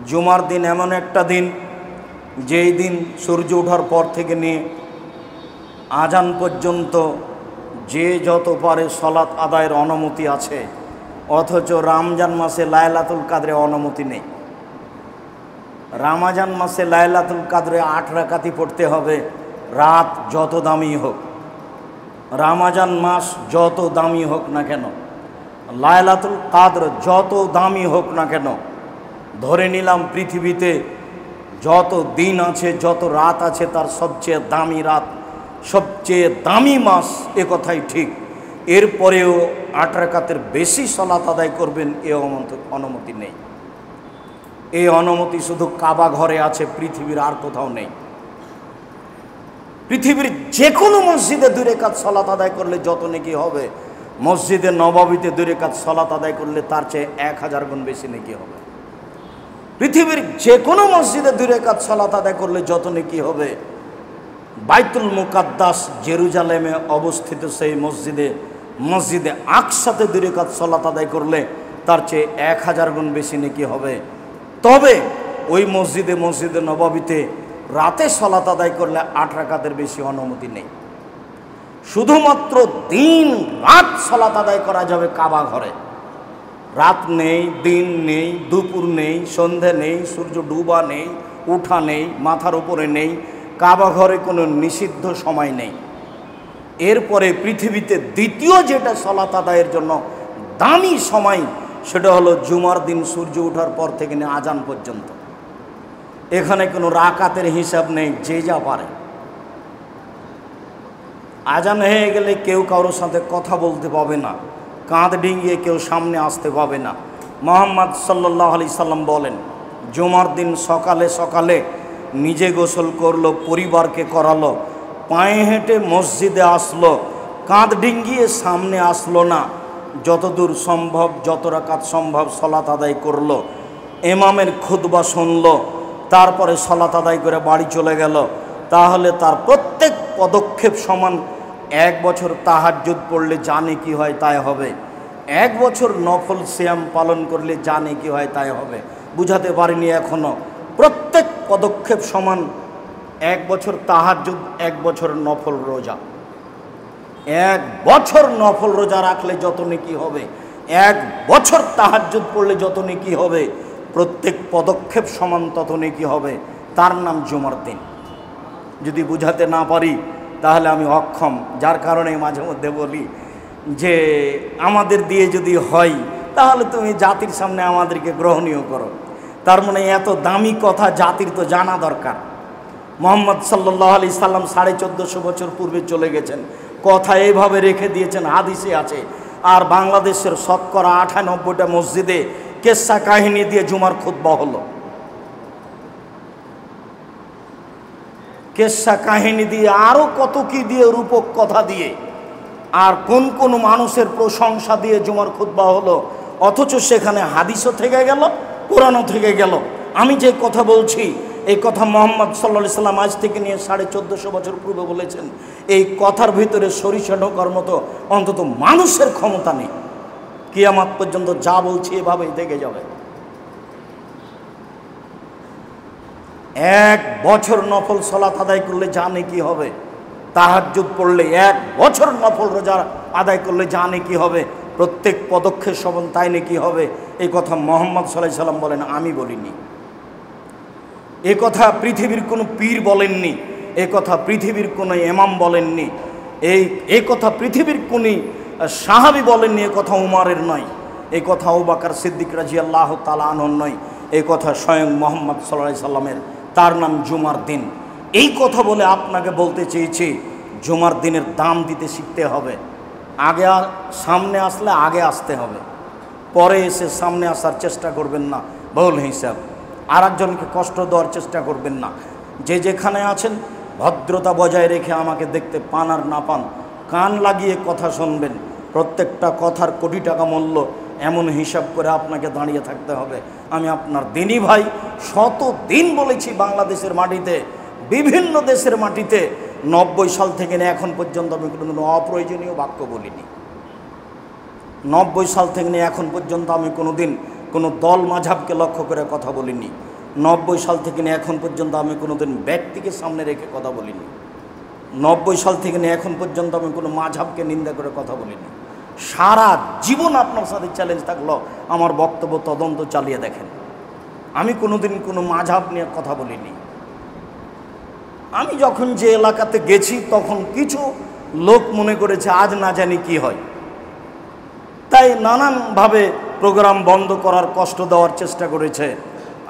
জুমার দিন এমন একটা দিন যেই দিন সূর্য ওঠার পর থেকে নিয়ে আজান পর্যন্ত যে যত পারে সলাত আদায়ের অনুমতি আছে, অথচ রমজান মাসে লাইলাতুল কাদরে অনুমতি নেই। রমজান মাসে লাইলাতুল কাদরে 8 রাকাতই পড়তে হবে, রাত যত দামি হোক। রমজান মাস যত দামি হোক না কেন, লাইলাতুল কাদর যত দামি হোক না কেন, ধরে নিলাম পৃথিবীতে যত দিন আছে, যত রাত আছে, তার সবচেয়ে দামি রাত, সবচেয়ে দামি মাস, এ কথাই ঠিক। এরপরেও 8 রাকাতের বেশি সালাত আদায় করবেন এ অনুমতি নেই। এই অনুমতি শুধু কাবা ঘরে আছে, পৃথিবীর আর কোথাও নেই। পৃথিবীর যে কোনো মসজিদে 2 রাকাত সালাত আদায় করলে যত নেকি হবে, মসজিদে নববীতে 2 রাকাত সালাত আদায় করলে তার চেয়ে 1000 গুণ বেশি নেকি হবে। পৃথিবীর যে কোনো মসজিদে 2 রাকাত সালাত আদায় করলে যত নেকি হবে, বাইতুল মুকাদ্দাস জেরুজালেমে অবস্থিত সেই মসজিদে আকসাতে 2 রাকাত সালাত আদায় করলে তার চেয়ে 1000 গুণ বেশি নেকি হবে। তবে ওই মসজিদে নববীতে রাতে সালাত আদায় করলে 8 রাকাতের বেশি অনুমতি নেই। শুধুমাত্র দিন রাত সালাত আদায় করা যাবে কাবা ঘরে। রাত নেই, দিন নেই, দুপুর নেই, সন্ধে নেই, সূর্য ডুবা নেই, উঠা নেই, মাথার উপরে নেই, কাবা ঘরে কোনো নিষিদ্ধ সময় নেই। এরপরে পৃথিবীতে দ্বিতীয় যেটা সালাত আদায়ের জন্য দামি সময়, সেটা হলো জুমার দিন সূর্য ওঠার পর থেকে নিয়ে আজান পর্যন্ত। এখানে কোনো রাকাতের হিসাব নেই, যে যা পারে। আজান হয়ে গেলে কেউ কারোর সাথে কথা বলতে পাবে না, কাঁধ ডিঙিয়ে কেউ সামনে আসতে পাবে না। মুহাম্মদ সাল্লাল্লাহু আলাইহি সাল্লাম বলেন, জুমার দিন সকালে সকালে নিজে গোসল করলো, পরিবারকে করালো, পায়ে হেঁটে মসজিদে আসলো, কাঁধ ডিঙিয়ে সামনে আসলো না, যতদূর সম্ভব যত রাকাত সম্ভব সালাত আদায় করলো, ইমামের খুতবা শুনলো, তারপরে সালাত আদায় করে বাড়ি চলে গেল, তাহলে তার প্রত্যেক পদক্ষেপ সমান। 1 বছর তাহাজ্জুদ পড়লে জানে কি হয় তাই হবে, 1 বছর নফল সিয়াম পালন করলে জানে কি হয় তাই হবে। বুঝাতে পারিনি এখনো। প্রত্যেক পদক্ষেপ সমান। 1 বছর তাহাজ্জুদ, 1 বছর নফল রোজা। 1 বছর নফল রোজা রাখলে যত নেকি হবে, 1 বছর তাহাজ্জুদ পড়লে যত নেকি হবে, প্রত্যেক পদক্ষেপ সমান তত নেকি হবে। তার নাম জুমার দিন। যদি বুঝাতে না পারি তাহলে আমি অক্ষম, যার কারণে মাঝে মধ্যে বলি যে আমাদের দিয়ে যদি হয় তাহলে তুমি জাতির সামনে আমাদেরকে গ্রহণীয় করো। তার মানে এত দামি কথা জাতির তো জানা দরকার। মুহাম্মদ সাল্লাল্লাহু আলাইহি সাল্লাম 1450 বছর পূর্বে চলে গেছেন, কথা এইভাবে রেখে দিয়েছেন, হাদিসে আছে। আর বাংলাদেশের শতকরা 98টা মসজিদে কেসা কাহিনী দিয়ে জুমার খুতবা হলো, কেসা কাহিনী দিয়ে, আরও কত কি দিয়ে, রূপক কথা দিয়ে, আর কোন কোন মানুষের প্রশংসা দিয়ে জুমার খুতবা হলো। অথচ সেখানে হাদিসও থেকে গেল, কোরআনও থেকে গেল। আমি যে কথা বলছি এই কথা মুহাম্মদ সাল্লাল্লাহু আলাইহি সাল্লাম আজ থেকে নিয়ে 1450 বছর পূর্বে বলেছেন। এই কথার ভিতরে সরিষা ঢোকার মতো অন্তত মানুষের ক্ষমতা নেই। কিয়ামত পর্যন্ত যা বলছি এভাবেই থেকে যাবে। 1 বছর নফল সালাত আদায় করলে জানে কি হবে, তাহাজ্জুদ পড়লে 1 বছর নফল রোজা আদায় করলে জানে কি হবে, প্রত্যেক পদক্ষেপ সমান তাই নাকি হবে। এই কথা মুহাম্মদ সাল্লাল্লাহু আলাইহি সাল্লাম বলেন, আমি বলিনি। এ কথা পৃথিবীর কোনো পীর বলেননি, এ কথা পৃথিবীর কোনো ইমাম বলেননি, এই কথা পৃথিবীর কোনো সাহাবী বলেননি, এ কথা উমরের নয়, এই কথা আবু বকর সিদ্দিক রাদিয়াল্লাহু তাআলা আনহুর নয়, এই কথা স্বয়ং মুহাম্মদ সাল্লাল্লাহু আলাইহি সাল্লামের। তার নাম জুমার দিন। এই কথা বলে আপনাকে বলতে চেয়েছি, জুমার দিনের দাম দিতে শিখতে হবে। আগে সামনে আসলে আগে আসতে হবে, পরে এসে সামনে আসার চেষ্টা করবেন না ভুল হিসাব। আর একজনকে কষ্ট দেওয়ার চেষ্টা করবেন না। যে যেখানে আছেন ভদ্রতা বজায় রেখে আমাকে দেখতে পান আর না পান, কান লাগিয়ে কথা শুনবেন। প্রত্যেকটা কথার কোটি টাকা মূল্য, এমন হিসাব করে আপনাকে দাঁড়িয়ে থাকতে হবে। আমি আপনার দিনী ভাই, শতদিন বলেছি বাংলাদেশের মাটিতে, বিভিন্ন দেশের মাটিতে 90 সাল থেকে এখন পর্যন্ত আমি কোনো অপ্রয়োজনীয় বাক্য বলিনি। 90 সাল থেকে এখন পর্যন্ত আমি কোনোদিন কোনো দল মাঝহাবকে লক্ষ্য করে কথা বলিনি। 90 সাল থেকে নিয়ে এখন পর্যন্ত আমি কোনোদিন ব্যক্তিকে সামনে রেখে কথা বলিনি। 90 সাল থেকে নিয়ে এখন পর্যন্ত আমি কোনো মাঝহাবকে নিন্দা করে কথা বলিনি। সারা জীবন আপনার সাথে চ্যালেঞ্জ থাকলো, আমার বক্তব্য তদন্ত চালিয়ে দেখেন। আমি কোনোদিন কোনো মাঝহাব নিয়ে কথা বলিনি। আমি যখন যে এলাকাতে গেছি তখন কিছু লোক মনে করেছে আজ না জানি কি হয়, তাই নানানভাবে প্রোগ্রাম বন্ধ করার, কষ্ট দেওয়ার চেষ্টা করেছে।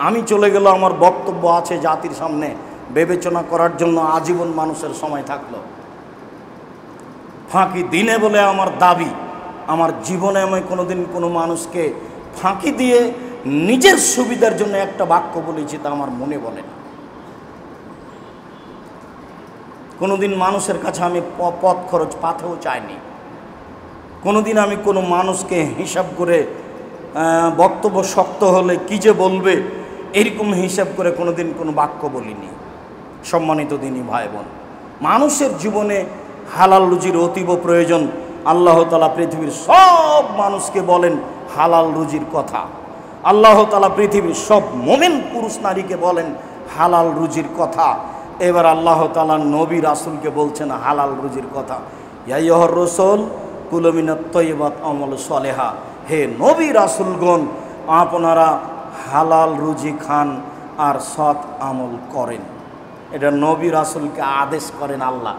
আমি চলে গেল, আমার বক্তব্য আছে জাতির সামনে, বিবেচনা করার জন্য আজীবন মানুষের সময় থাকলো। ফাঁকি দিনে বলে আমার দাবি, আমার জীবনে আমি কোনোদিন কোনো মানুষকে ফাঁকি দিয়ে নিজের সুবিধার জন্য একটা বাক্য বলেছি তা আমার মনে বলে না। কোনোদিন মানুষের কাছে আমি পথ খরচ পাথেও চাইনি। কোনোদিন আমি কোনো মানুষকে হিসাব করে বক্তব্য শক্ত হলে কি যে বলবে এরকম হিসাব করে কোনোদিন কোনো বাক্য বলিনি। সম্মানিত দিনী ভাই বোন, মানুষের জীবনে হালাল রুজির অতীব প্রয়োজন। আল্লাহ তাআলা পৃথিবীর সব মানুষকে বলেন হালাল রুজির কথা। আল্লাহ তাআলা পৃথিবীর সব মুমিন পুরুষ নারীকে বলেন হালাল রুজির কথা। এবার আল্লাহ তাআলা নবী রাসূলকে বলছেন হালাল রুজির কথা। ইয়া আইয়ুহার রাসূল কুলু মিনাত তাইয়্যিবাত আমালু সালেহা, হে নবী রাসূলগণ আপনারা হালাল রুজি খান আর সৎ আমল করেন। এটা নবী রাসূলকে আদেশ করেন আল্লাহ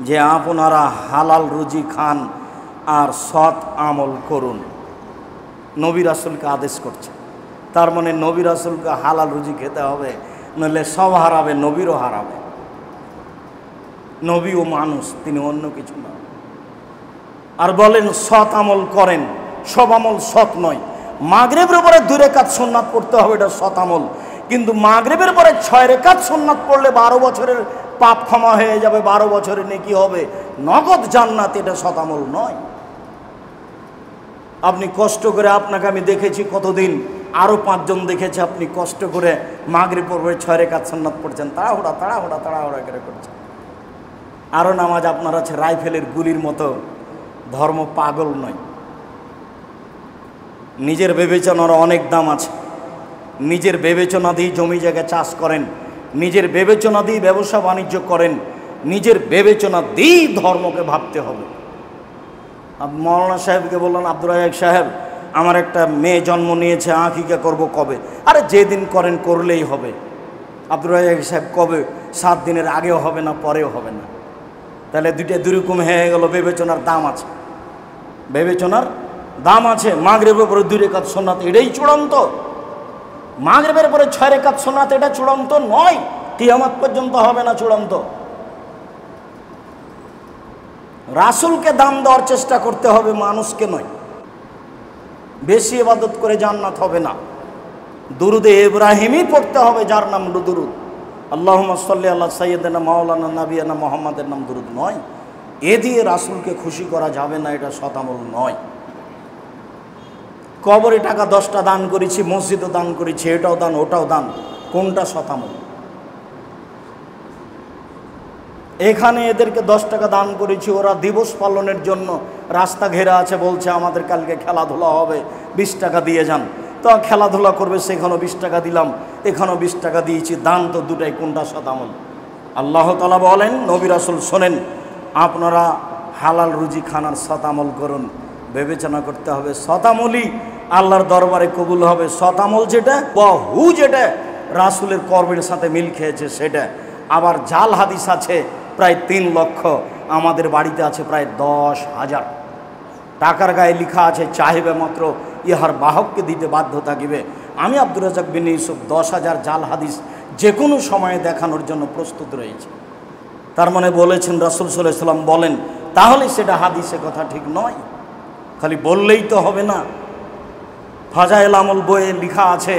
যে আপনারা হালাল রুজি খান আর সৎ আমল করুন। নবী রাসূলকে আদেশ করছে, তার মানে নবী রাসূলকে হালাল রুজি খেতে হবে, নইলে সব হারাবে, নবীরও হারাবে। নবীও মানুষ, তিনি অন্য কিছু না। আর বলেন সৎ আমল করেন, সব আমল সৎ নয়। মাগরিবের পরে 2 রাকাত সুন্নাত পড়তে হবে, এটা সৎ আমল। কিন্তু মাগরিবের পরে 6 রাকাত সুন্নাত পড়লে 12 বছরের পাপ ক্ষমা হয়ে যাবে, 12 বছরের নেকি হবে, নগদ জান্নাত, এটা সৎ আমল নয়। আপনি কষ্ট করে, আপনাকে আমি দেখেছি কতদিন, আরও 5 জন দেখেছে, আপনি কষ্ট করে মাগরিব পড়বে 6 রাকাত সুন্নাত পড়ছেন, তাড়াহুড়া করে করছেন। আরও নামাজ আপনার আছে রাইফেলের গুলির মতো। ধর্ম পাগল নয়। নিজের বিবেচনার অনেক দাম আছে। নিজের বিবেচনা দিয়ে জমি জায়গা চাষ করেন, নিজের বিবেচনা দিয়ে ব্যবসা বাণিজ্য করেন, নিজের বিবেচনা দিয়েই ধর্মকে ভাবতে হবে। মৌলানা সাহেবকে বললেন, আব্দুর রাজ্জাক সাহেব আমার একটা মেয়ে জন্ম নিয়েছে, আকিকা করব কবে? আরে যেদিন করেন করলেই হবে। আব্দুর রাজ্জাক সাহেব কবে? 7 দিনের আগেও হবে না, পরেও হবে না। তাহলে দুইটা দুরকম হয়ে গেল। বিবেচনার দাম আছে, বিবেচনার দাম আছে। মাগরিবের পরে 2 রাকাত সুন্নাত এটাই চূড়ান্ত। মাগরিবের পরে 6 রাকাত সুন্নাত এটা চূড়ান্ত নয়, কিয়ামত পর্যন্ত হবে না চূড়ান্ত। রাসূলকে দাম দেওয়ার চেষ্টা করতে হবে, মানুষকে নয়। বেশি ইবাদত করে জান্নাত হবে না। দুরুদে ইব্রাহিমই পড়তে হবে, যার নাম দুরুদ। আল্লাহুম্মা সাল্লি আলা সাইয়্যিদিনা মাওলানা নাবিয়ানা মুহাম্মাদের নাম দুরুদ নয়। এ দিয়ে রাসূলকে খুশি করা যাবে না, এটা সৎ আমল নয়। কবরে টাকা 10টা দান করেছি, মসজিদও দান করেছি, এটাও দান ওটাও দান, কোনটা সৎ আমল? এখানে এদেরকে 10 টাকা দান করেছি, ওরা দিবস পালনের জন্য রাস্তা ঘেরা আছে, বলছে আমাদের কালকে খেলাধুলা হবে, 20 টাকা দিয়ে যান। তো খেলাধুলা করবে, সেখানেও 20 টাকা দিলাম, এখানেও 20 টাকা দিয়েছি, দান তো দুটাই, কোনটা সৎ আমল? আল্লাহ তাআলা বলেন, নবী রাসূল শোনেন, আপনারা হালাল রুজি খানার সৎ আমল করুন। বিবেচনা করতে হবে, সৎ আমলই আল্লাহর দরবারে কবুল হবে। সৎ আমল যেটা বহু, যেটা রাসূলের কর্মের সাথে মিল খেয়েছে সেটা। আবার জাল হাদিস আছে প্রায় 3 লক্ষ, আমাদের বাড়িতে আছে প্রায় 10,000। টাকার গায়ে লেখা আছে চাহিবে মাত্র ইহার বাহককে দিতে বাধ্য থাকিবে। আমি আব্দুর রাজ্জাক বিন ইউসুফ 10,000 জাল হাদিস যে কোনো সময়ে দেখানোর জন্য প্রস্তুত রয়েছে। তার মানে বলেছেন রাসূল সাল্লাল্লাহু আলাইহি ওয়াসাল্লাম বলেন, তাহলে সেটা হাদিসে কথা ঠিক নয়। খালি বললেই তো হবে না। ফাজাইল আমল বইয়ে লেখা আছে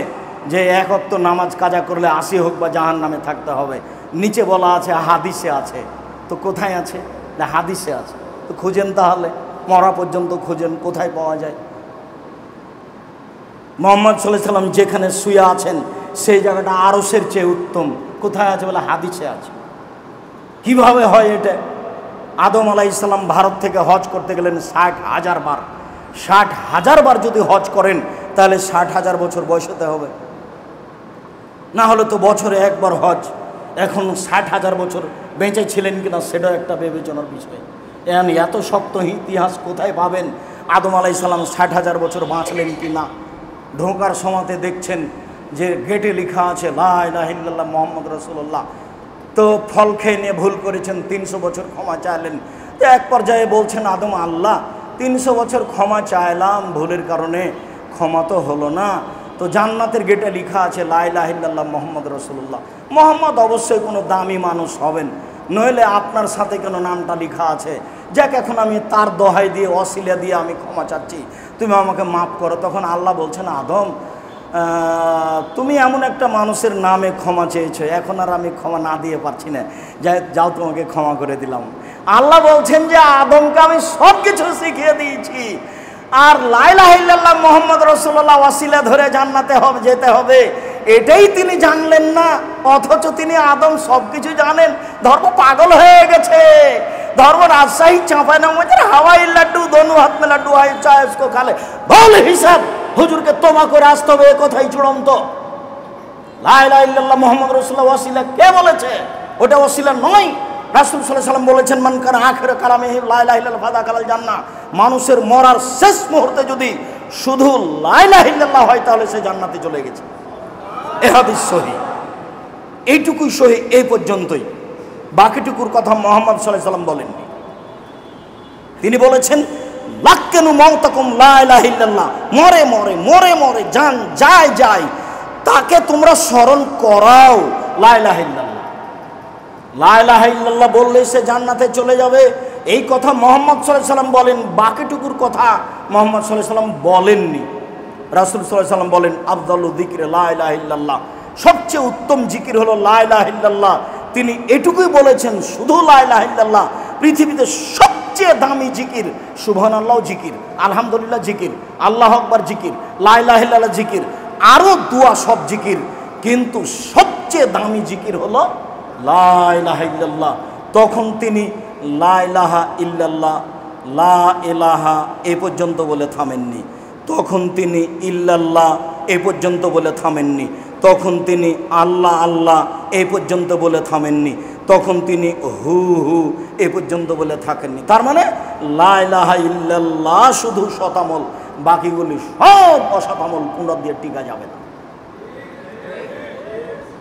যে 1 ওয়াক্ত নামাজ কাজা করলে 80 হোক বা জাহান্নামে থাকতে হবে। নিচে বলা আছে হাদিসে আছে। তো কোথায় আছে? না হাদিসে আছে। তো খুঁজেন, তাহলে মরা পর্যন্ত খুঁজেন, কোথায় পাওয়া যায়? মুহাম্মদ সাল্লাল্লাহু আলাইহি ওয়াসাল্লাম যেখানে শুয়ে আছেন সেই জায়গাটা আরশের চেয়ে উত্তম, কোথায় আছে? বলে হাদিসে আছে। কিভাবে হয় এটা? আদম আলাইহিস সালাম ভারত থেকে হজ করতে গেলেন 60,000 বার। 60,000 বার যদি হজ করেন তাহলে 60,000 বছর বয়স হতে হবে, না হলে তো বছরে একবার হজ। এখন 60,000 বছর বেঁচে ছিলেন কিনা সেটাও একটা বিবেচনার বিষয়। এত শক্ত ইতিহাস কোথায় পাবেন? আদম আলাইহিস সালাম 60,000 বছর বাঁচলেন কি না? ঢোকার সময়তে দেখছেন যে গেটে লেখা আছে লা ইলাহা ইল্লাল্লাহ মুহাম্মদ রাসূলুল্লাহ। তো ফল খেয়ে নিয়ে ভুল করেছেন, 300 বছর ক্ষমা চাইলেন। তো এক পর্যায়ে বলছেন আদম, আল্লাহ 300 বছর ক্ষমা চাইলাম, ভুলের কারণে ক্ষমা তো হলো না। তো জান্নাতের গেটে লেখা আছে লা ইলাহা ইল্লাল্লাহ মুহাম্মদ রাসূলুল্লাহ। মুহাম্মদ অবশ্যই কোনো দামি মানুষ হবেন, নইলে আপনার সাথে কেন নামটা লেখা আছে? যাক, এখন আমি তার দোহাই দিয়ে ওসিলা দিয়ে আমি ক্ষমা চাচ্ছি, তুমি আমাকে মাফ করো। তখন আল্লাহ বলছেন, আদম তুমি এমন একটা মানুষের নামে ক্ষমা চেয়েছো, এখন আর আমি ক্ষমা না দিয়ে পারছি না, যাও তোমাকে ক্ষমা করে দিলাম। আল্লাহ বলছেন যে আদমকে আমি সব কিছু শিখিয়ে দিয়েছি, আর লা ইলাহা ইল্লাল্লাহ মুহাম্মদ রাসূলুল্লাহ ওয়াসিলা ধরে জান্নাতে যেতে হবে, এটাই তিনি জানলেন না। অথচ তিনি আদম সব কিছু জানেন। ধর্ম পাগল হয়ে গেছে। ধর্ম রাজশাহী চাঁপাইনবাবগঞ্জের হাওয়াই লাড্ডু দোনো হাত মে লাড্ডু আয় চায় उसको খালে বল হিসাব হুজুরকে তওবা করে আসতে হবে, এ কথাই চূড়ান্ত। লা ইলাহা ইল্লাল্লাহ মুহাম্মদ রাসূলুল্লাহ ওয়াসিলা কে বলেছে? ওটা ওয়াসিলা নয়। রাসূল সাল্লাল্লাহু আলাইহি ওয়াসাল্লাম বলেছেন, মান কানা আখির কালামিহি লা ইলাহা ইল্লাল্লাহ ফাদাখালাল জান্নাহ। মানুষের মরার শেষ মুহূর্তে যদি শুধু লা ইলাহা ইল্লাল্লাহ হয় তাহলে সে জান্নাতে চলে গেছে। এ হাদিস সহিহ। এইটুকুই সহিহ, এই পর্যন্তই। বাকিটুকুর কথা মুহাম্মদ সাল্লাল্লাহু আলাইহি ওয়াসাল্লাম বলেননি। তিনি বলেছেন লাক্কানু মাউতাকুম লা ইলাহা ইল্লাল্লাহ, মরে মরে মরে মরে যান যায় যায় তাকে তোমরা স্মরণ করাও লা ইলাহা ইল্লাল্লাহ। লা ইলাহা ইল্লাল্লাহ বললে সে জান্নাতে চলে যাবে, এই কথা মুহাম্মদ সাল্লাল্লাহু আলাইহি ওয়াসাল্লাম বলেন। বাকিটুকুর কথা মুহাম্মদ সাল্লাল্লাহু আলাইহি ওয়াসাল্লাম বলেননি। রাসূল সাল্লাল্লাহু আলাইহি ওয়াসাল্লাম বলেন আফদালু যিকরি লা ইলাহা ইল্লাল্লাহ, সবচেয়ে উত্তম জিকির হলো লা ইলাহা ইল্লাল্লাহ। তিনি এটুকুই বলেছেন, শুধু লা ইলাহা ইল্লাল্লাহ। পৃথিবীতে সবচেয়ে দামি জিকির সুবহানাল্লাহ জিকির, আলহামদুলিল্লাহ জিকির, আল্লাহু আকবার জিকির, লা ইলাহা ইল্লাল্লাহ জিকির, আরও দুয়া সব জিকির, কিন্তু সবচেয়ে দামি জিকির হলো লা ইলাহা ইল্লাল্লাহ। তখন তিনি লা ইলাহা ইল্লাল্লাহ, লা ইলাহা এ পর্যন্ত বলে থামেননি। তখন তিনি ইল্লাল্লাহ এ পর্যন্ত বলে থামেননি। তখন তিনি আল্লাহ আল্লাহ এ পর্যন্ত বলে থামেননি। তখন তিনি হু হু এ পর্যন্ত বলে থাকেননি। তার মানে লা ইলাহা ইল্লাল্লাহ শুধু শতামল, বাকিগুলি সব অশতামল, কুঁড়া দিয়ে টিকা যাবে না।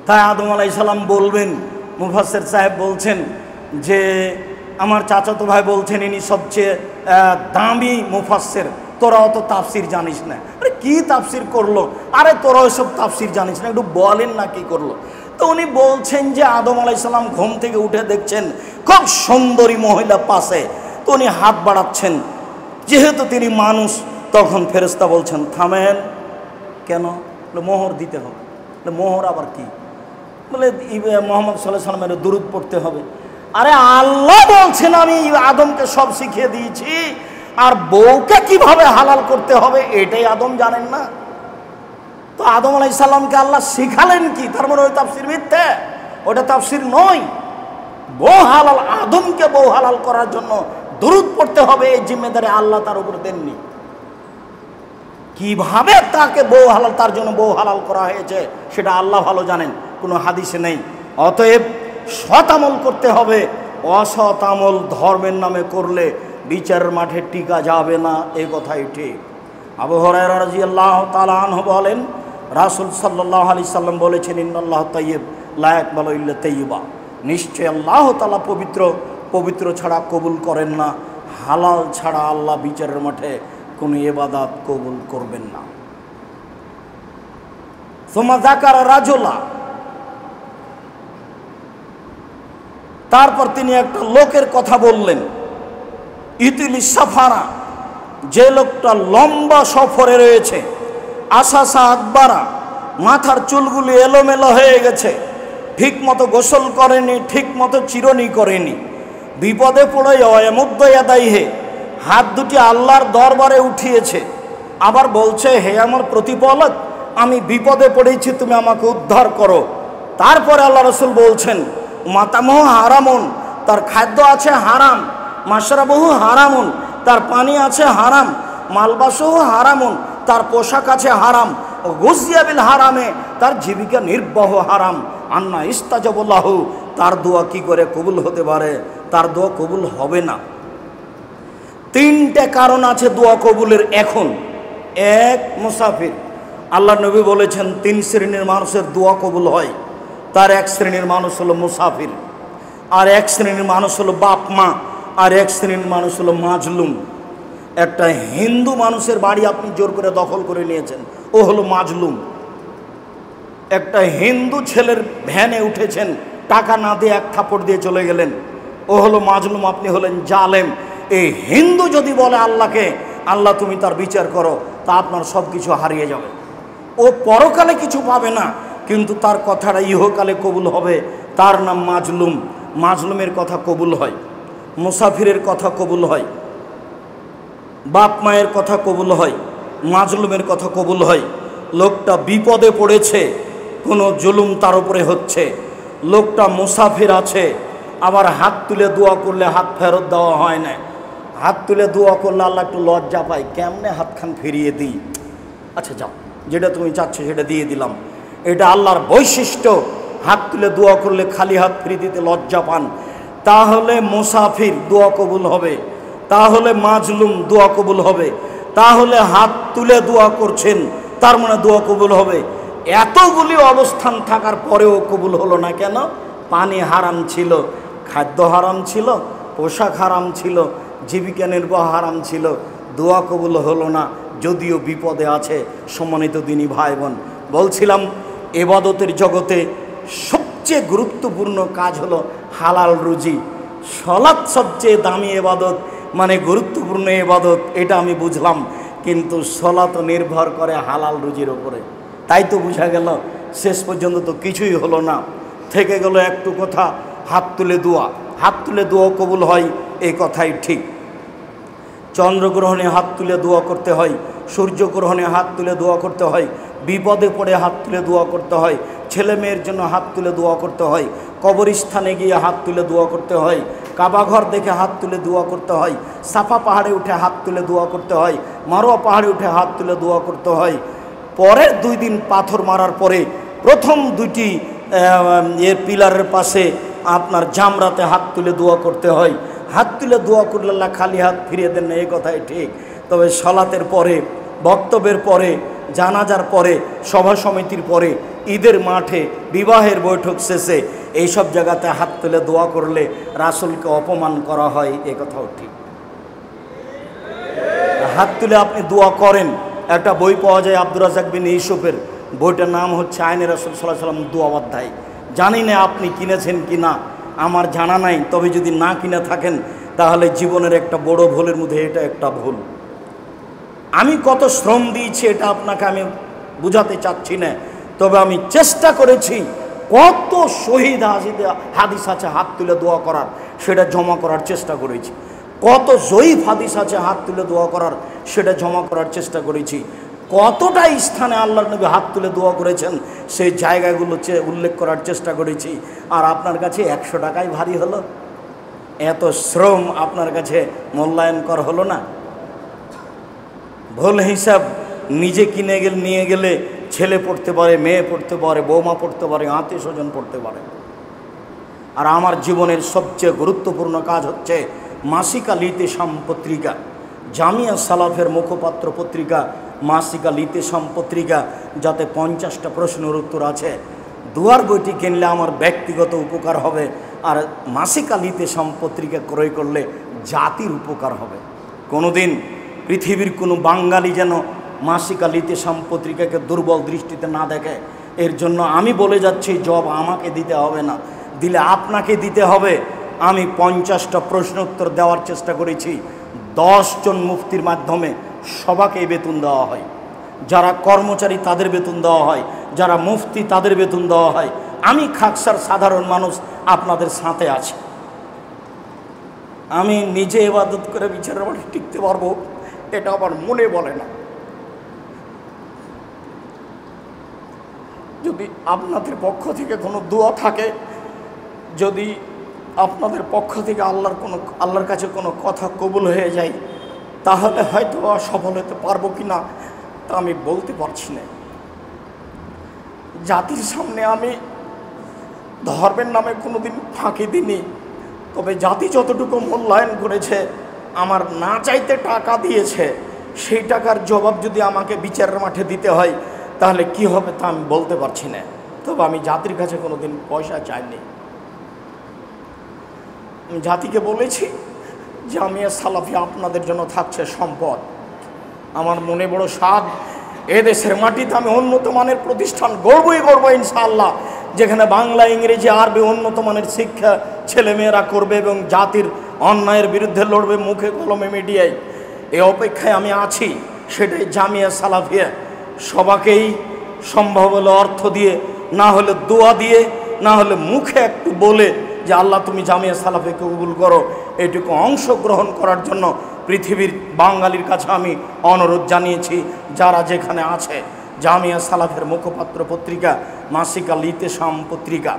তাই আদম আলাইহিস সালাম বলবেন, মুফাসসির সাহেব বলছেন যে আমার চাচাতো ভাই বলছেন ইনি সবচেয়ে দামি মুফাসসির, তোরা অত তাফসির জানিস না। আরে কি তাফসির করলো? আরে তোরা ওইসব তাফসির জানিস না, একটু বলেন না কি করলো। তো উনি বলছেন যে আদম আলাইহিস সালাম ঘুম থেকে উঠে দেখছেন খুব সুন্দরী মহিলা পাশে, তো উনি হাত বাড়াচ্ছেন। যেহেতু তিনি মানুষ, তখন ফেরেশতা বলছেন থামেন। কেন? মোহর দিতে হবে। মোহর আবার কি? বলে মুহাম্মদ সাল্লাল্লাহু আলাইহি ওয়াসাল্লামের দুরূদ পড়তে হবে। আরে আল্লাহ বলছেন আমি আদমকে সব শিখিয়ে দিয়েছি, আর বউকে কিভাবে হালাল করতে হবে এটাই আদম জানেন না। তো আদম আলাইহিস সালামকে আল্লাহ শিখালেন কি? তার মানে ওই তাফসীর মিথ্যে, ওটা তাফসীর নয়। বউ হালাল, আদমকে বউ হালাল করার জন্য দুরূদ পড়তে হবে, এই জিম্মেদারি আল্লাহ তার উপর দেননি। কিভাবে তাকে বউ হালাল, তার জন্য বউ হালাল করা হয়েছে সেটা আল্লাহ ভালো জানেন, কোনো হাদিসে নেই। অতএব সৎ আমল করতে হবে, অসৎ আমল ধর্মের নামে করলে বিচারের মাঠে টিকা যাবে না, এই কথাই ঠিক। আবু হুরায়রা রাদিয়াল্লাহু তাআলা আনহু বলেন রাসূল সাল্লাল্লাহু আলাইহি সাল্লাম বলেছেন ইন্নাল্লাহ তাইয়্যিব লা ইয়াকবালু ইল্লা তাইয়্যিবা, নিশ্চয় আল্লাহ তাআলা পবিত্র, পবিত্র ছাড়া কবুল করেন না, হালাল ছাড়া আল্লাহ বিচারের মাঠে কোনো ইবাদত কবুল করবেন না। সুম্মা যাকারা রাজুলা, তারপর তিনি একটা লোকের কথা বললেন, ইতিলি সাফারা, যে লোকটা লম্বা সফরে রয়েছে, আশাসা আকবারা, মাথার চুলগুলি এলোমেলো হয়ে গেছে, ঠিক মতো গোসল করেনি, ঠিক মতো চিরনি করেনি, বিপদে পড়ে অয়মুদ্দয়াদাইহে, হাত দুটি আল্লাহর দরবারে উঠিয়েছে, আবার বলছে হে আমার প্রতিপালক আমি বিপদে পড়েছি, তুমি আমাকে উদ্ধার করো। তারপরে আল্লাহ রাসূল বলছেন মাতামহু হারামুন, তার খাদ্য আছে হারাম, মাশরাবহু হারামুন, তার পানি আছে হারাম, মালবাসহু হারামুন, তার পোশাক আছে হারাম, গুজিয়া বিল হারামে, তার জীবিকা নির্বাহ হারাম, আন্না ইস্তাজাবুল্লাহু, তার দোয়া কি করে কবুল হতে পারে? তার দোয়া কবুল হবে না। তিনটে কারণ আছে দোয়া কবুলের এখন। এক, মুসাফির। আল্লাহ নবী বলেছেন 3 শ্রেণীর মানুষের দোয়া কবুল হয়। তার এক শ্রেণীর মানুষ হলো মুসাফির, আর এক শ্রেণীর মানুষ হলো বাপ মা, আর এক শ্রেণীর মানুষ হলো মাজলুম। একটা হিন্দু মানুষের বাড়ি আপনি জোর করে দখল করে নিয়েছেন, ও হলো মাজলুম। একটা হিন্দু ছেলের ভ্যানে উঠেছেন, টাকা না দিয়ে 1 থাপ্পড় দিয়ে চলে গেলেন, ও হলো মাজলুম, আপনি হলেন জালেম। এই হিন্দু যদি বলে আল্লাহকে, আল্লাহ তুমি তার বিচার করো, তা আপনার সব কিছু হারিয়ে যাবে। ও পরকালে কিছু পাবে না, কিন্তু তার কথাটা ইহকালে কবুল হবে। তার নাম মাজলুম। মাজলুমের কথা কবুল হয়, মুসাফিরের কথা কবুল হয়, বাপ মায়ের কথা কবুল হয়, মাজলুমের কথা কবুল হয়। লোকটা বিপদে পড়েছে, কোনো জুলুম তার উপরে হচ্ছে, লোকটা মুসাফির আছে, আবার হাত তুলে দোয়া করলে হাত ফেরত দেওয়া হয় না। হাত তুলে দোয়া করলে আল্লাহ একটু লজ্জা পায়, কেমনে হাতখান ফিরিয়ে দিই, আচ্ছা যাও, যেটা তুমি চাচ্ছ সেটা দিয়ে দিলাম। এটা আল্লাহর বৈশিষ্ট্য। হাত তুলে দোয়া করলে খালি হাত ফিরিয়ে দিতে লজ্জা পান। তাহলে মুসাফির দোয়া কবুল হবে, তাহলে মাজলুম দোয়া কবুল হবে, তাহলে হাত তুলে দোয়া করছেন তার মানে দোয়া কবুল হবে। এতগুলি অবস্থান থাকার পরেও কবুল হলো না কেন? পানি হারাম ছিল, খাদ্য হারাম ছিল, পোশাক হারাম ছিল, জীবিকা নির্বাহ হারাম ছিল, দোয়া কবুল হলো না, যদিও বিপদে আছে। সম্মানিত দিনী ভাই বোন, বলছিলাম ইবাদতের জগতে সবচেয়ে গুরুত্বপূর্ণ কাজ হলো হালাল রুজি। সালাত সবচেয়ে দামি ইবাদত, মানে গুরুত্বপূর্ণ ইবাদত, এটা আমি বুঝলাম, কিন্তু সালাত নির্ভর করে হালাল রুজির ওপরে। তাই তো বোঝা গেল শেষ পর্যন্ত তো কিছুই হলো না, থেকে গেল একটু কথা, হাত তুলে দোয়া। হাত তুলে দোয়া কবুল হয়, এই কথাই ঠিক। চন্দ্রগ্রহণে হাত তুলে দোয়া করতে হয়, সূর্যগ্রহণে হাত তুলে দোয়া করতে হয়, বিপদে পড়ে হাত তুলে দোয়া করতে হয়, ছেলে মেয়ের জন্য হাত তুলে দোয়া করতে হয়, কবরস্থানে গিয়ে হাত তুলে দোয়া করতে হয়, কাবাঘর দেখে হাত তুলে দোয়া করতে হয়, সাফা পাহাড়ে উঠে হাত তুলে দোয়া করতে হয়, মারোয়া পাহাড়ে উঠে হাত তুলে দোয়া করতে হয়। পরের 2 দিন পাথর মারার পরে প্রথম 2টি এর পিলারের পাশে আপনার জামরাতে হাত তুলে দোয়া করতে হয়। হাত তুলে দোয়া করলে আল্লাহ খালি হাত ফিরিয়ে দেন না, এই কথাই ঠিক। তবে সালাতের পরে, বক্তব্যের পরে, জানাজার পরে, সভা সমিতির পরে, ঈদের মাঠে, বিবাহের বৈঠক শেষে এইসব জায়গাতে হাত তুলে দোয়া করলে রাসূলকে অপমান করা হয়, এ কথাও ঠিক। হাত তুলে আপনি দোয়া করেন। একটা বই পাওয়া যায় আব্দুর রাজ্জাক বিন ইউসুফের, বইটার নাম হচ্ছে আইনে রাসূল সাল্লাল্লাহু আলাইহি ওয়াসাল্লাম দোয়া অধ্যায়। জানি না আপনি কিনেছেন কি না, আমার জানা নাই। তবে যদি না কিনে থাকেন তাহলে জীবনের একটা বড় ভুলের মধ্যে এটা একটা ভুল। আমি কত শ্রম দিয়েছি এটা আপনাকে আমি বুঝাতে চাচ্ছি না, তবে আমি চেষ্টা করেছি কত শহীদ হাদিস আছে হাত তুলে দোয়া করার, সেটা জমা করার চেষ্টা করেছি। কত জয়ীফ হাদিস আছে হাত তুলে দোয়া করার, সেটা জমা করার চেষ্টা করেছি। কতটা স্থানে আল্লাহর নবী হাত তুলে দোয়া করেছেন, সেই জায়গাগুলো উল্লেখ করার চেষ্টা করেছি। আর আপনার কাছে 100 টাকাই ভারী হলো, এত শ্রম আপনার কাছে মূল্যায়নকর হলো না? ভুল হিসাব নিজে কিনে নিয়ে গেলে ছেলে পড়তে পারে, মেয়ে পড়তে পারে, বৌমা পড়তে পারে, আত্মীয় স্বজন পড়তে পারে। আর আমার জীবনের সবচেয়ে গুরুত্বপূর্ণ কাজ হচ্ছে মাসিক আল ইতিসাম পত্রিকা, জামিয়া সালাফের মুখপাত্র পত্রিকা, মাসিক আল ইতিসাম পত্রিকা, যাতে 50টা প্রশ্নের উত্তর আছে। দুয়ার বইটি কিনলে আমার ব্যক্তিগত উপকার হবে, আর মাসিক আল ইতিসাম পত্রিকা ক্রয় করলে জাতির উপকার হবে। কোনোদিন পৃথিবীর কোনো বাঙালি যেন মাসিক আল ইতিসাম পত্রিকাকে দুর্বল দৃষ্টিতে না দেখে, এর জন্য আমি বলে যাচ্ছি জব আমাকে দিতে হবে না, দিলে আপনাকে দিতে হবে। আমি 50টা প্রশ্ন উত্তর দেওয়ার চেষ্টা করেছি। 10 জন মুফতির মাধ্যমে সবাইকে বেতন দেওয়া হয়। যারা কর্মচারী তাদের বেতন দেওয়া হয়, যারা মুফতি তাদের বেতন দেওয়া হয়। আমি খাকসার সাধারণ মানুষ আপনাদের সাথে আছি। আমি নিজে ইবাদত করে বিচারের মাঠে টিকতে পারবো এটা আমার মনে বলে না। যদি আপনাদের পক্ষ থেকে কোনো দোয়া থাকে, যদি আপনাদের পক্ষ থেকে আল্লাহর কাছে কোনো কথা কবুল হয়ে যায়, তাহলে হয়তো সফল হতে পারবো কি না তা আমি বলতে পারছি না। জাতির সামনে আমি ধর্মের নামে কোনোদিন ফাঁকি দিইনি, তবে জাতি যতটুকু মূল্যায়ন করেছে, আমার না চাইতে টাকা দিয়েছে, সেই টাকার জবাব যদি আমাকে বিচারের মাঠে দিতে হয় তাহলে কি হবে তা আমি বলতে পারছি না। তবে আমি জাতির কাছে কোনোদিন পয়সা চাইনি। আমি জাতিকে বলেছি জামিয়া সালাফিয়া আপনাদের জন্য থাকছে সম্পদ। আমার মনে বড় স্বাদ, এদেশের মাটিতে আমি উন্নত মানের প্রতিষ্ঠান গড়বই গড়ব ইনশাআল্লাহ, যেখানে বাংলা, ইংরেজি, আরবি উন্নত মানের শিক্ষা ছেলেমেয়েরা করবে এবং জাতির অন্যায়ের বিরুদ্ধে লড়বে মুখে কলমে মিডিয়ায়। এই অপেক্ষায় আমি আছি। সেটাই জামিয়া সালাফিয়া। সবাকেই সম্ভব হলে অর্থ দিয়ে, না হলে দোয়া দিয়ে, না হলে মুখে একটু বলে যে আল্লাহ তুমি জামিয়া সালাফিয়াকে কবুল করো, এইটুকু অংশগ্রহণ করার জন্য পৃথিবীর বাঙালির কাছে আমি অনুরোধ জানিয়েছি। যারা যেখানে আছে, জামিয়া সালাফের মুখপাত্র পত্রিকা মাসিক আল ইতেসাম পত্রিকা,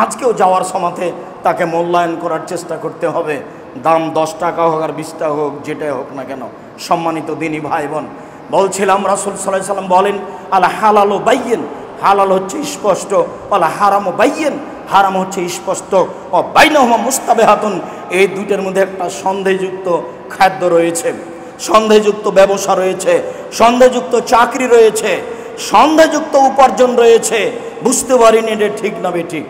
আজকেও যাওয়ার সময়তে তাকে মূল্যায়ন করার চেষ্টা করতে হবে। দাম 10 টাকা হোক আর 20 টাকা হোক, যেটাই হোক না কেন। সম্মানিত দিনী ভাই বোন, বলছিলাম রাসূল সাল্লাল্লাহু আলাইহি ওয়াসাল্লাম বলেন আল হালালু বাইয়িন, হালাল হচ্ছে স্পষ্ট, আল হারামু বাইয়িন, হারাম হচ্ছে স্পষ্ট, ও বাইনাহুমা মুস্তাবিহাতুন, এই দুইটার মধ্যে একটা সন্দেহযুক্ত খাদ্য রয়েছে, সন্দেহযুক্ত ব্যবসা রয়েছে, সন্দেহযুক্ত চাকরি রয়েছে, সন্দেহযুক্ত উপার্জন রয়েছে। বুঝতে পারিনি এটা ঠিক না বেঠিক।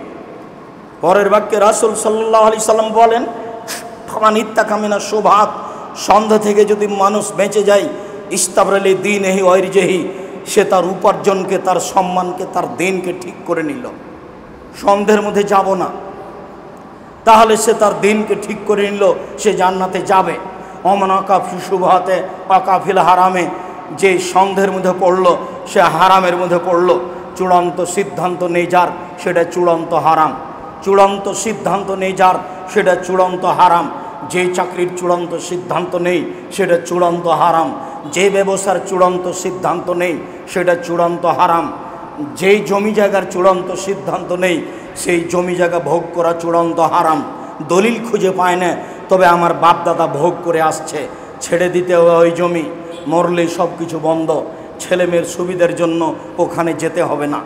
পরের বাক্যে রাসূল সাল্লাল্লাহু আলাইহি সাল্লাম বলেন ফামান ইত্তাকা মিনাশ শুবহাত, সন্দেহ থেকে যদি মানুষ বেঁচে যায়, ইস্তাবরালি দীনহি ওয়া ইরজিহি, সে তার উপার্জনকে, তার সম্মানকে, তার দিনকে ঠিক করে নিল। সন্দেহের মধ্যে যাব না, তাহলে সে তার দিনকে ঠিক করে নিল, সে জান্নাতে যাবে। ওমান আকাফি শুবহাতে আকাফিল হারামে, যে সন্দেহের মধ্যে পড়লো সে হারামের মধ্যে পড়লো। চূড়ান্ত সিদ্ধান্ত নেই যার, সেটা চূড়ান্ত হারাম। চূড়ান্ত সিদ্ধান্ত নেই যার, সেটা চূড়ান্ত হারাম। যে চাকরির চূড়ান্ত সিদ্ধান্ত নেই সেটা চূড়ান্ত হারাম। যে ব্যবসার চূড়ান্ত সিদ্ধান্ত নেই সেটা চূড়ান্ত হারাম। যেই জমি জায়গার চূড়ান্ত সিদ্ধান্ত নেই সেই জমি জায়গা ভোগ করা চূড়ান্ত হারাম। দলিল খুঁজে পায় না, তবে আমার বাপ দাদা ভোগ করে আসছে, ছেড়ে দিতে হবে ওই জমি, মরলেই সব কিছু বন্ধ। ছেলেমেয়ের সুবিধার জন্য ওখানে যেতে হবে না।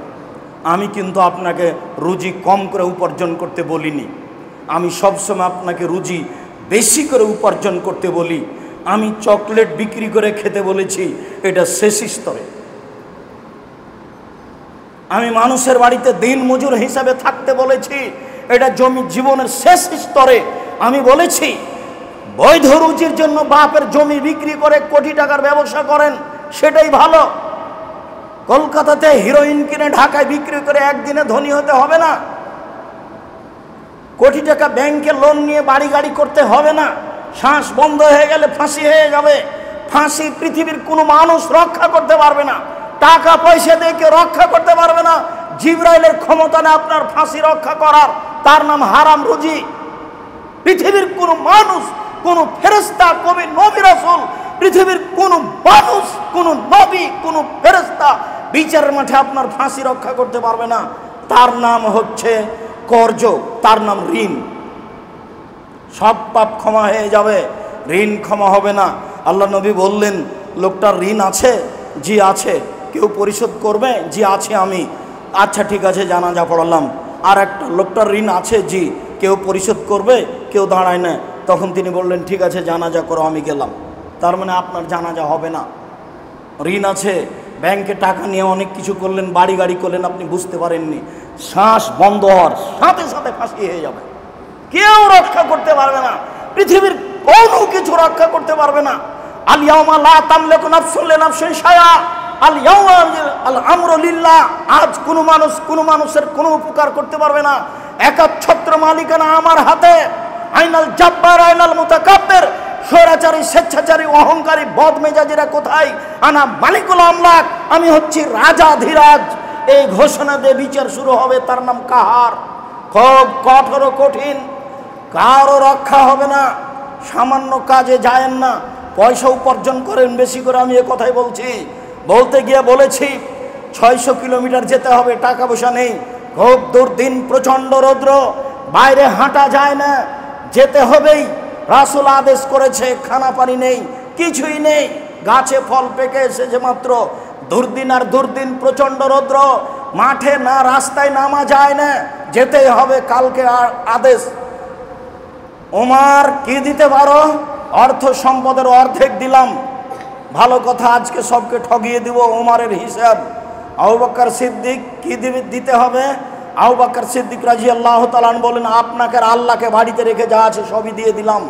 আমি কিন্তু আপনাকে রুজি কম করে উপার্জন করতে বলিনি, আমি সবসময় আপনাকে রুজি বেশি করে উপার্জন করতে বলি। আমি চকলেট বিক্রি করে খেতে বলেছি, এটা শেষ স্তরে। আমি মানুষের বাড়িতে দিন মজুর হিসাবে থাকতে বলেছি, এটা জমি জীবনের শেষ স্তরে। আমি বলেছি বৈধ রুজির জন্য বাপের জমি বিক্রি করে কোটি টাকার ব্যবসা করেন, সেটাই ভালো। কলকাতাতে হিরোইন কিনে ঢাকায় বিক্রি করে একদিনে ধনী হতে হবে না। কোটি টাকা ব্যাংকে লোন নিয়ে বাড়ি গাড়ি করতে হবে না। শ্বাস বন্ধ হয়ে গেলে ফাঁসি হয়ে যাবে। ফাঁসি পৃথিবীর কোনো মানুষ রক্ষা করতে পারবে না, টাকা পয়সা দিয়ে কেউ রক্ষা করতে পারবে না। জিবরাইলের ক্ষমতা নেই আপনার ফাঁসি রক্ষা করার, তার নাম হারাম রুজি। পৃথিবীর কোনো মানুষ, কোনো ফেরেশতা, কবি, নবী, রাসূল, পৃথিবীর কোনো মানুষ, কোনো নবী, কোনো ফেরেশতা বিচারের মাঠে আপনার ফাঁসি রক্ষা করতে পারবে না। তার নাম হচ্ছে কর্জ, তার নাম ঋণ। সব পাপ ক্ষমা হয়ে যাবে, ঋণ ক্ষমা হবে না। আল্লাহ নবী বললেন লোকটার ঋণ আছে? জি আছে। কেউ পরিশোধ করবে? জি আছে আমি। আচ্ছা ঠিক আছে, জানাজা পড়ালাম। আর একটা লোকটার ঋণ আছে? জি। কেউ পরিশোধ করবে? কেউ দাঁড়ায় না। তখন তিনি বললেন ঠিক আছে জানাজা করো, আমি গেলাম। তার মানে আপনার জানাজা হবে না। ঋণ আছে, ব্যাংকে টাকা নিয়ে অনেক কিছু করলেন, বাড়ি গাড়ি করলেন, আপনি বুঝতে পারেননি। শ্বাস বন্ধ হওয়ার সাথে সাথে ফাঁসি হয়ে যাবে। কেউ রক্ষা করতে পারবে না, পৃথিবীর কোনো কিছু রক্ষা করতে পারবে না। আল ইয়াউমা লা তামলিকু নাফসুন লিনাফসিন শাইআ, আল ইয়াউমা আল আমরু লিল্লাহ। আজ কোনো মানুষ কোনো মানুষের কোনো উপকার করতে পারবে না। একাচ্ছত্র মালিকানা আমার হাতে। আইনাল জাব্বার আইনাল মুতাকাব্বির, স্বৈরাচারী, স্বেচ্ছাচারী, অহংকারী, বদমেজাজিরা কোথায়? আনা মালিকুল আমলাক, আমি হচ্ছি রাজাধিরাজ। এই ঘোষণা দিয়ে বিচার শুরু হবে, তার নাম কাহার। খুব কঠোর কঠিন, কারো রক্ষা হবে না। সামান্য কাজে যায়েন না, পয়সা উপার্জন করেন বেশি করে। আমি এ কথাই বলছি, বলতে গিয়ে বলেছি 600 কিলোমিটার যেতে হবে, টাকা পয়সা নেই, খুব দুর্দিন, প্রচণ্ড রৌদ্র, বাইরে হাঁটা যায় না, যেতে হবেই। রাসূল আদেশ করেছে, খানা পানি নেই, কিছুই নেই, গাছে ফল পেকে এসেছে মাত্র, দুর্দিন আর দুর্দিন, প্রচণ্ড রৌদ্র, মাঠে না রাস্তায় নামা যায় না, যেতেই হবে, কালকে আদেশ। ওমর কি দিতে পারো? অর্থ সম্পদের অর্ধেক দিলাম। ভালো কথা, আজকে সবকে ঠগিয়ে দিব। ওমরের হিসাব। আবু বকর সিদ্দিক কি দিতে হবে? আবু বকর সিদ্দিক রাদিয়াল্লাহু তাআলা বলেন, আপনাকে আর আল্লাহকে বাড়িতে রেখে যা আছে সবই দিয়ে দিলাম।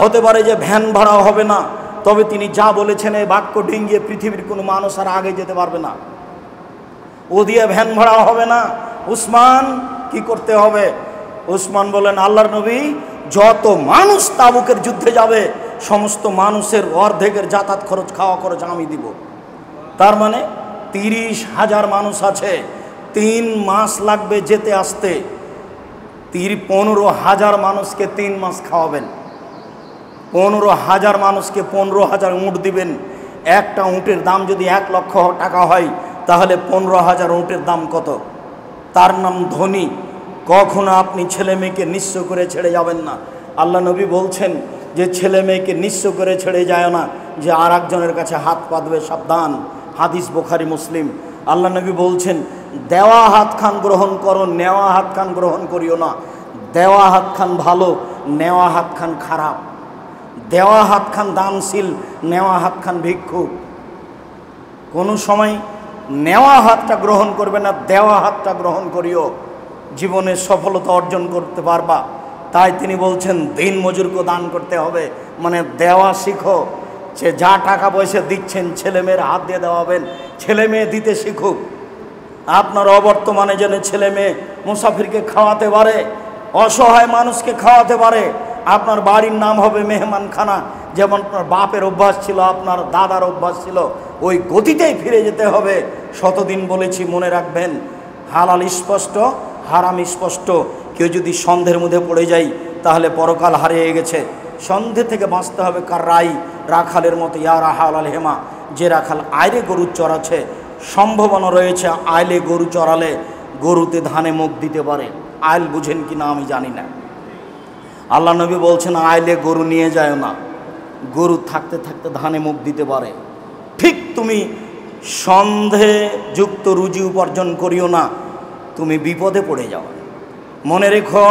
হতে পারে যে ভ্যান ভাড়া হবে না, তবে তিনি যা বলেছেন এই বাক্য ডিঙ্গিয়ে পৃথিবীর কোনো মানুষ আর আগে যেতে পারবে না। ও দিয়ে ভ্যান ভাড়া হবে না। উসমান কি করতে হবে? উসমান বলেন, আল্লাহর নবী, যত মানুষ তাবুকের যুদ্ধে যাবে সমস্ত মানুষের অর্ধেকের যাতায়াত খরচ, খাওয়া খরচ আমি দিব। তার মানে 30,000 মানুষ আছে, 3 মাস লাগবে যেতে আসতে। 15,000 মানুষকে 3 মাস খাওয়াবেন। 15,000 মানুষকে 15,000 উঁট দিবেন। একটা উঁটের দাম যদি 1 লক্ষ টাকা হয়, তাহলে 15,000 উঁটের দাম কত? তার নাম ধনী। কখনো আপনি ছেলে মেয়েকে নিঃস্ব করে ছেড়ে যাবেন না। আল্লাহ নবী বলছেন যে ছেলে মেয়েকে নিঃস্ব করে ছেড়ে যায় না, যে আর একজনের কাছে হাত পাতবে, সাবধান। হাদিস বুখারী মুসলিম। আল্লাহ নবী বলছেন, দেওয়া হাত খান গ্রহণ করো, নেওয়া হাত খান গ্রহণ করিও না। দেওয়া হাত খান ভালো, নেওয়া হাত খান খারাপ। দেওয়া হাত খান দানশীল, নেওয়া হাত খান ভিক্ষুক। কোনো সময় নেওয়া হাতটা গ্রহণ করবে না, দেওয়া হাতটা গ্রহণ করিও, জীবনে সফলতা অর্জন করতে পারবা। তাই তিনি বলছেন দিন মজুরকে দান করতে হবে, মানে দেওয়া শিখো। সে যা টাকা পয়সা দিচ্ছেন ছেলে মেয়ের হাত দিয়ে দেওয়াবেন, ছেলে মেয়ে দিতে শিখুক। আপনার অবর্তমানে যেন ছেলে মেয়ে মুসাফিরকে খাওয়াতে পারে, অসহায় মানুষকে খাওয়াতে পারে। আপনার বাড়ির নাম হবে মেহমানখানা। যেমন আপনার বাপের অভ্যাস ছিল, আপনার দাদার অভ্যাস ছিল, ওই গতিতেই ফিরে যেতে হবে। শতদিন বলেছি, মনে রাখবেন, হালাল স্পষ্ট, হারাম স্পষ্ট। কেউ যদি সন্দেহের মধ্যে পড়ে যায় তাহলে পরকাল হারিয়ে গেছে। সন্ধে থেকে বাঁচতে হবে কার রাই, রাখালের মতো। ইয়া রাহাল আল হেমা, যে রাখাল আইলে গরু চড়াচ্ছে, সম্ভাবনা রয়েছে আইলে গরু চড়ালে গরুতে ধানে মুখ দিতে পারে। আইল বুঝেন কি না আমি জানি না। আল্লাহ নবী বলছেন, আইলে গরু নিয়ে যায় না, গরু থাকতে থাকতে ধানে মুখ দিতে পারে। ঠিক তুমি সন্দেহযুক্ত রুজি উপার্জন করিও না, তুমি বিপদে পড়ে যাও। মনে রেখো,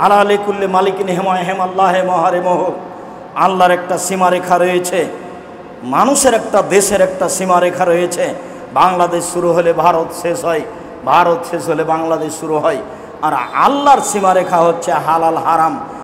আলালে কুল্লে মালিকিন হেমায় হেম আল্লাহ মহারে মোহ। আল্লাহর একটা সীমারেখা রয়েছে, মানুষের একটা, দেশের একটা সীমারেখা রয়েছে। বাংলাদেশ শুরু হলে ভারত শেষ হয়, ভারত শেষ হলে বাংলাদেশ শুরু হয়। আর আল্লাহর সীমারেখা হচ্ছে হালাল হারাম।